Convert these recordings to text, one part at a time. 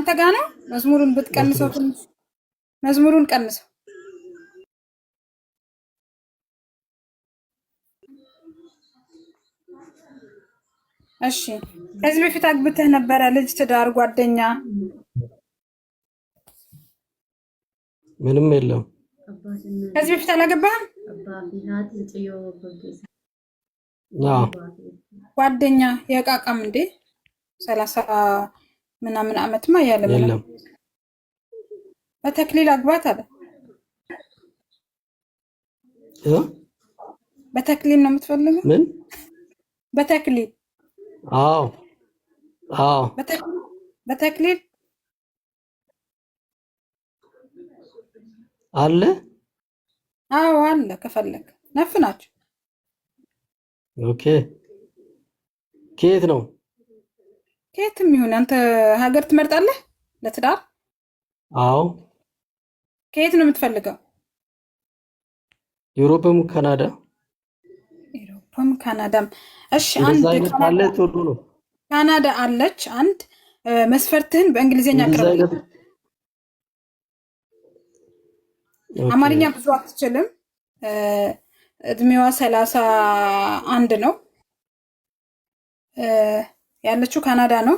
አንተ ጋር ነው። መዝሙሩን ብትቀንሰው ትንሽ መዝሙሩን ቀንሰው። እሺ ከዚህ በፊት አግብተህ ነበረ? ልጅ፣ ትዳር፣ ጓደኛ? ምንም የለም። ከዚህ በፊት አላገባህም? ጓደኛ የቃቃም እንዴ 30 ምናምን አመትማ ያለ የለም። በተክሊል አግባት አለ። በተክሊል ነው የምትፈልገው? ምን በተክሊል? አዎ አዎ። በተክሊል አለ። አዎ አለ። ከፈለክ ነፍ ናቸው። ኦኬ። ከየት ነው? ከየትም ይሁን አንተ ሀገር ትመርጣለህ ለትዳር? አዎ። ከየት ነው የምትፈልገው? ዩሮፕም ካናዳ? ዩሮፕም ካናዳም። እሺ አንድ ካለ ጥሩ ነው። ካናዳ አለች። አንድ መስፈርትህን በእንግሊዘኛ አቅርብ። አማርኛ ብዙ አትችልም። እድሜዋ 31 ነው። ያለችው ካናዳ ነው።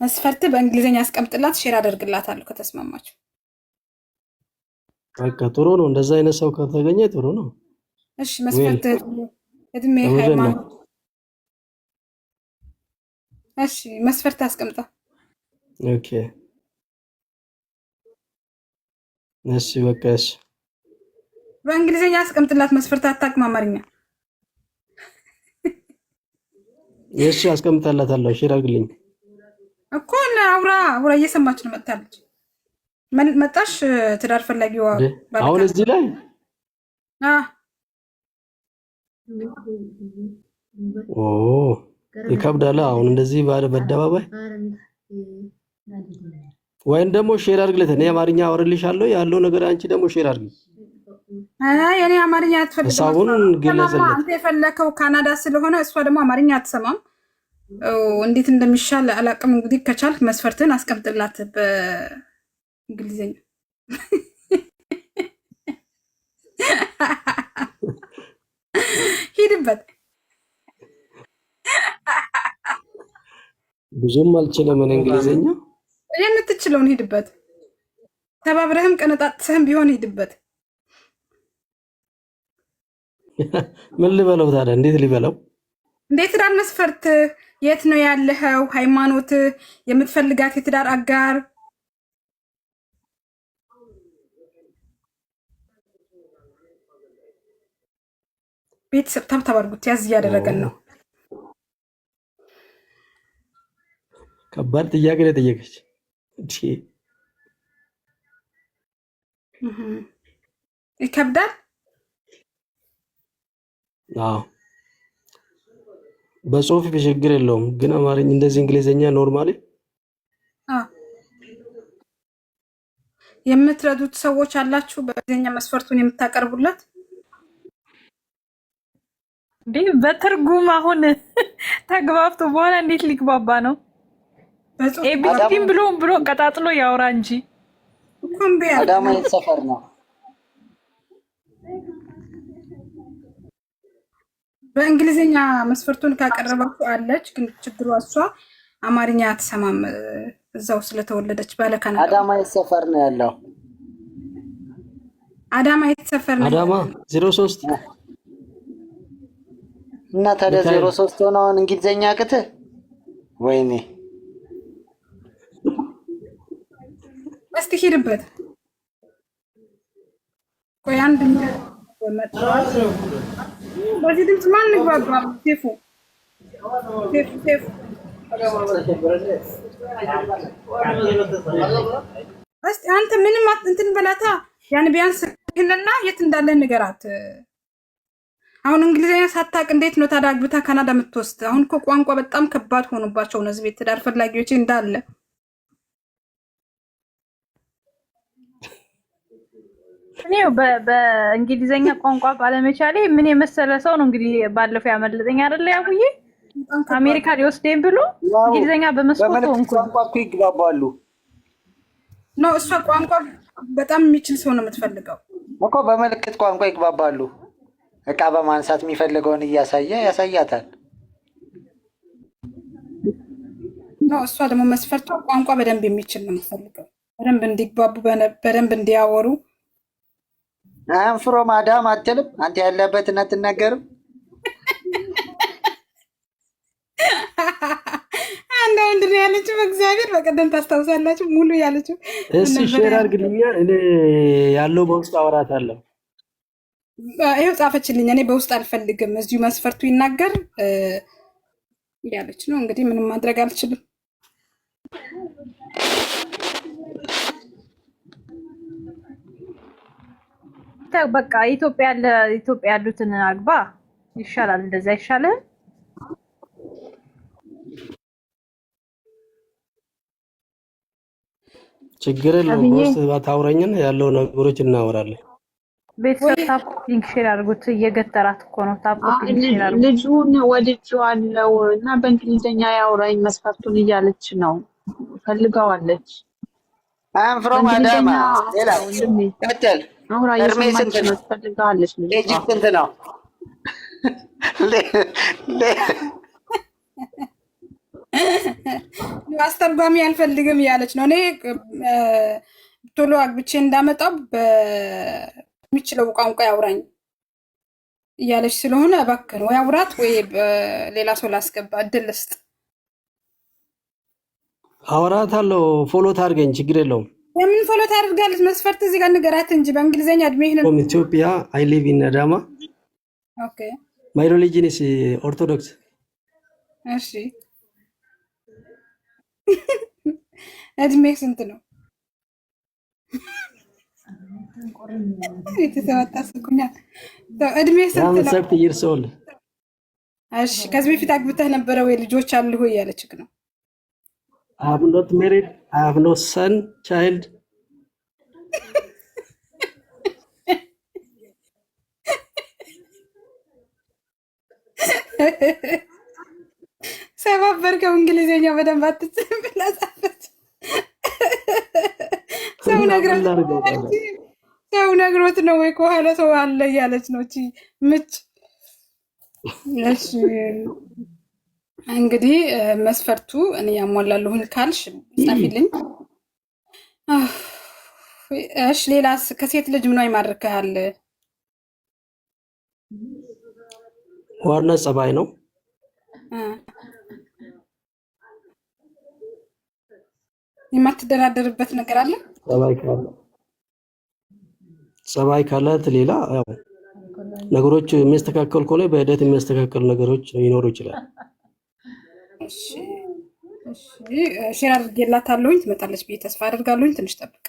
መስፈርት በእንግሊዘኛ አስቀምጥላት፣ ሼር አደርግላታለሁ ከተስማማችሁ። በቃ ጥሩ ነው። እንደዛ አይነት ሰው ከተገኘ ጥሩ ነው። እሺ መስፈርት እድሜ፣ ሃይማኖት። እሺ መስፈርት አስቀምጣ። ኦኬ እሺ በቃ እሺ። በእንግሊዘኛ አስቀምጥላት መስፈርት። አታውቅም አማርኛ? እሺ አስቀምጣላታለሁ። ሼር አድርግልኝ እኮ አውራ እየሰማች ነው። መጣለች መጣሽ። ትዳር ፈላጊዋ አሁን እዚህ ላይ ይከብዳል። አሁን እንደዚህ በአደባባይ ወይም ደግሞ ሼር አድርግለት። እኔ አማርኛ አወርልሻለሁ ያለው ነገር፣ አንቺ ደግሞ ሼር አድርጊ። የኔ አማርኛ አትፈልግም። አንተ የፈለከው ካናዳ ስለሆነ እሷ ደግሞ አማርኛ አትሰማም። እንዴት እንደሚሻል አላቅም። እንግዲህ ከቻልክ መስፈርትን አስቀምጥላት በእንግሊዝኛ። ሂድበት። ብዙም አልችልም እኔ እንግሊዝኛ። የምትችለውን ሂድበት። ተባብረህም ቀነጣጥሰህም ቢሆን ሂድበት። ምን ልበለው ታዲያ? እንዴት ሊበለው? እንዴት ትዳር መስፈርት፣ የት ነው ያለኸው፣ ሃይማኖት፣ የምትፈልጋት የትዳር አጋር፣ ቤተሰብ። ታብታብ አድርጉት። ያዝ እያደረገን ነው። ከባድ ጥያቄ ነው የጠየቀች። ይከብዳል። አዎ በጽሁፍ ችግር የለውም፣ ግን አማርኛ እንደዚህ እንግሊዝኛ ኖርማሊ። የምትረዱት ሰዎች አላችሁ በእንግሊዝኛ መስፈርቱን የምታቀርቡለት? እንዴ በትርጉም አሁን ተግባብቶ በኋላ እንዴት ሊግባባ ነው? ኤቢሲም ብሎ ቀጣጥሎ ያወራ እንጂ። አዳማ የት ሰፈር ነው? በእንግሊዝኛ መስፈርቱን ካቀረባችሁ አለች፣ ግን ችግሯ እሷ አማርኛ አትሰማም። እዛው ስለተወለደች ባለካና። አዳማ የት ሰፈር ነው ያለው? አዳማ የት ሰፈር ነው? አዳማ 03 እና ታዲያ 03 ሆነው እንግሊዝኛ አቅትህ? ወይኔ እስቲ ሂድበት። ቆይ አንድ በዚህ ድምፅ ማን ንግባባ? ሴፉ እስቲ አንተ ምንም እንትን በላታ። ያን ቢያንስ ህልና የት እንዳለ ንገራት። አሁን እንግሊዝኛ ሳታቅ እንዴት ነው ታዲያ አግብታ ካናዳ የምትወስድ? አሁን እኮ ቋንቋ በጣም ከባድ ሆኖባቸው ነው እዚህ ቤት ትዳር ፈላጊዎች እንዳለ። እኔ በእንግሊዝኛ ቋንቋ ባለመቻሌ ምን የመሰለ ሰው ነው እንግዲህ ባለፈው ያመለጠኝ አይደለ? ያቡዬ አሜሪካ ሊወስደኝ ብሎ እንግሊዘኛ በመስኮት ሆንኩ። ቋንቋ እኮ ይግባባሉ ነው። እሷ ቋንቋ በጣም የሚችል ሰው ነው የምትፈልገው እኮ። በምልክት ቋንቋ ይግባባሉ። እቃ በማንሳት የሚፈልገውን እያሳየ ያሳያታል። ነው እሷ ደግሞ መስፈርቷ ቋንቋ በደንብ የሚችል ነው የምትፈልገው። በደንብ እንዲግባቡ፣ በደንብ እንዲያወሩ። አንፍሮ ማዳም አትልም። አንተ ያለበትን አትናገርም። አንድ ወንድ ነው ያለችው። በእግዚአብሔር በቀደም ታስታውሳላችሁ? ሙሉ ያለችው እሺ፣ ሼር አድርግልኛ። እኔ ያለው በውስጥ አወራታለሁ። ይኸው ጻፈችልኝ። እኔ በውስጥ አልፈልግም፣ እዚሁ መስፈርቱ ይናገር ያለች ነው። እንግዲህ ምንም ማድረግ አልችልም። በቃ ኢትዮጵያ ያሉትን አግባ ይሻላል። እንደዛ ይሻላል። ችግር የለውም። በውስጥ ባታውረኝና ያለው ነገሮች እናወራለን። ቤተሰብ ታፕፒንግ ሼር አድርጉት። እየገተራት እኮ ነው። ታፕፒንግ ሼር አድርጉት። ልጁን ወድጄዋለሁ እና በእንግሊዝኛ ያውራኝ መስፈርቱን እያለች ነው። ፈልገዋለች። አንፍሮ ማዳም ሌላ ቀጥል። አውራ እየሰማች ነው። ትፈልጋለች። ልጅ ስንት ነው? አስተርጓሚ አልፈልግም እያለች ነው። እኔ ቶሎ አግብቼ እንዳመጣው በሚችለው ቋንቋ ያውራኝ እያለች ስለሆነ እባክህን ወይ አውራት ወይ ሌላ ሰው ላስገባ እድል ልስጥ። አወራታለሁ። ፎሎ ታድርገኝ፣ ችግር የለውም። የምን ፎሎ ታደርጋለች? መስፈርት እዚህ ጋር ንገራት እንጂ በእንግሊዝኛ እድሜህን። ኢትዮጵያ አይ ሊቭ ኢን አዳማ። ኦኬ ማይ ሪሊጅን ኢዝ ኦርቶዶክስ። እሺ እድሜህ ስንት ነው? እድሜህ ስንት ነው? ሰብት ይርሰውል። እሺ ከዚህ በፊት አግብተህ ነበረ ወይ? ልጆች አሉ ወይ ያለችክ ነው። I have not married. I have no son, child. ሰባበርከው። እንግሊዝኛ በደንብ አትጽፍም ብላ ጻፈች። ሰው ነግሮት ነው ወይ ከኋላ ሰው አለ እያለች ነው እቺ ምች። እሺ እንግዲህ መስፈርቱ እኔ ያሟላለሁኝ ካልሽ ጻፊልኝ። እሺ ሌላስ? ከሴት ልጅ ምኗ ይማርክሃል? ዋና ጸባይ ነው። የማትደራደርበት ነገር አለ? ጸባይ ካላት ሌላ ያው ነገሮች የሚስተካከል ከሆነ በሂደት የሚስተካከል ነገሮች ሊኖሩ ይችላል። እሺ ሼር አድርጌላታለሁኝ። ትመጣለች ብዬ ተስፋ አደርጋለሁኝ። ትንሽ ጠብቅ።